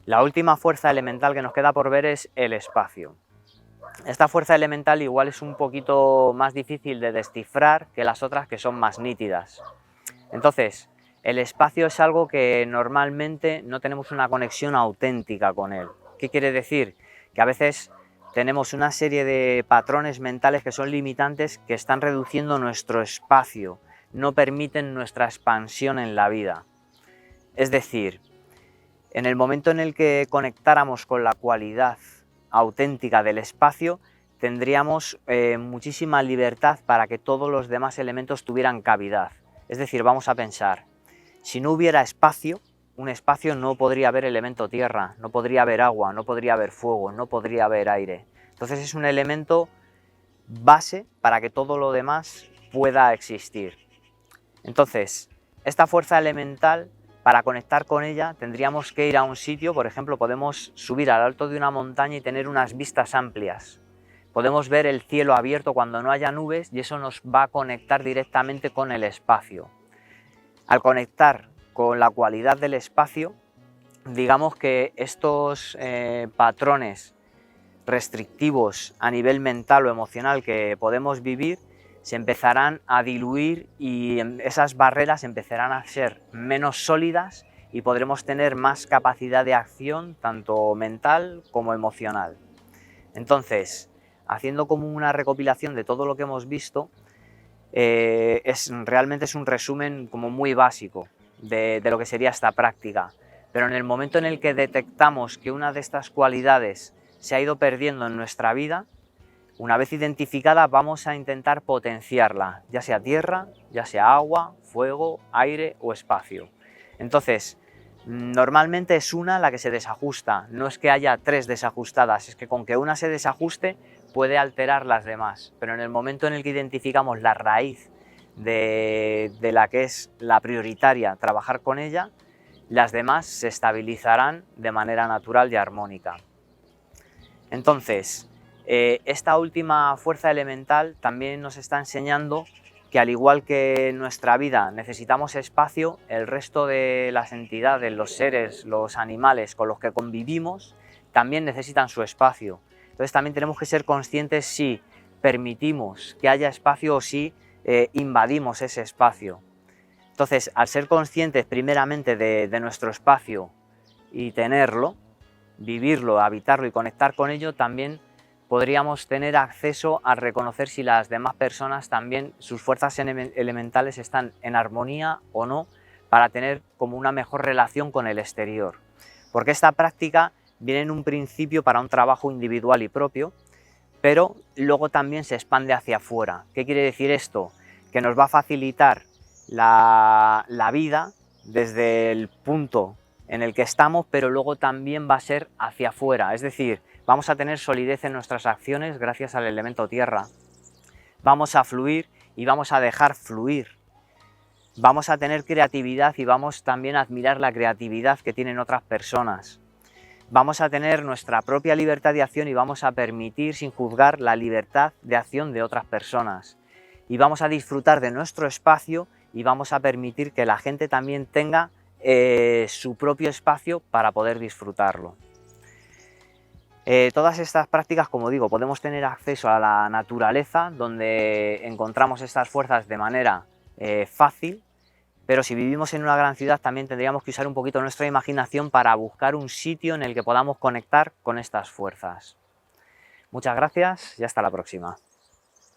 La última fuerza elemental que nos queda por ver es el espacio. Esta fuerza elemental igual es un poquito más difícil de descifrar que las otras, que son más nítidas. Entonces, el espacio es algo que normalmente no tenemos una conexión auténtica con él. ¿Qué quiere decir? Que a veces tenemos una serie de patrones mentales que son limitantes, que están reduciendo nuestro espacio, no permiten nuestra expansión en la vida. Es decir, en el momento en el que conectáramos con la cualidad auténtica del espacio, tendríamos muchísima libertad para que todos los demás elementos tuvieran cavidad. Es decir, vamos a pensar, si no hubiera espacio, un espacio no podría haber elemento tierra, no podría haber agua, no podría haber fuego, no podría haber aire. Entonces es un elemento base para que todo lo demás pueda existir. Entonces, esta fuerza elemental, para conectar con ella, tendríamos que ir a un sitio. Por ejemplo, podemos subir al alto de una montaña y tener unas vistas amplias. Podemos ver el cielo abierto cuando no haya nubes y eso nos va a conectar directamente con el espacio. Al conectar con la cualidad del espacio, digamos que estos patrones restrictivos a nivel mental o emocional que podemos vivir se empezarán a diluir y esas barreras empezarán a ser menos sólidas y podremos tener más capacidad de acción, tanto mental como emocional. Entonces, haciendo como una recopilación de todo lo que hemos visto, realmente es un resumen como muy básico de lo que sería esta práctica. Pero en el momento en el que detectamos que una de estas cualidades se ha ido perdiendo en nuestra vida, una vez identificada vamos a intentar potenciarla, ya sea tierra, ya sea agua, fuego, aire o espacio. Entonces, normalmente es una la que se desajusta, no es que haya tres desajustadas, es que con que una se desajuste puede alterar las demás, pero en el momento en el que identificamos la raíz de la que es la prioritaria, trabajar con ella, las demás se estabilizarán de manera natural y armónica. Entonces, esta última fuerza elemental también nos está enseñando que, al igual que en nuestra vida necesitamos espacio, el resto de las entidades, los seres, los animales con los que convivimos, también necesitan su espacio. Entonces también tenemos que ser conscientes si permitimos que haya espacio o si invadimos ese espacio. Entonces, al ser conscientes primeramente de nuestro espacio y tenerlo, vivirlo, habitarlo y conectar con ello, también podríamos tener acceso a reconocer si las demás personas también, sus fuerzas elementales están en armonía o no, para tener como una mejor relación con el exterior. Porque esta práctica viene en un principio para un trabajo individual y propio, pero luego también se expande hacia afuera. ¿Qué quiere decir esto? Que nos va a facilitar la vida desde el punto en el que estamos, pero luego también va a ser hacia afuera, es decir, vamos a tener solidez en nuestras acciones gracias al elemento tierra, vamos a fluir y vamos a dejar fluir, vamos a tener creatividad y vamos también a admirar la creatividad que tienen otras personas, vamos a tener nuestra propia libertad de acción y vamos a permitir sin juzgar la libertad de acción de otras personas, y vamos a disfrutar de nuestro espacio y vamos a permitir que la gente también tenga su propio espacio para poder disfrutarlo. Todas estas prácticas, como digo, podemos tener acceso a la naturaleza, donde encontramos estas fuerzas de manera fácil, pero si vivimos en una gran ciudad también tendríamos que usar un poquito nuestra imaginación para buscar un sitio en el que podamos conectar con estas fuerzas. Muchas gracias y hasta la próxima.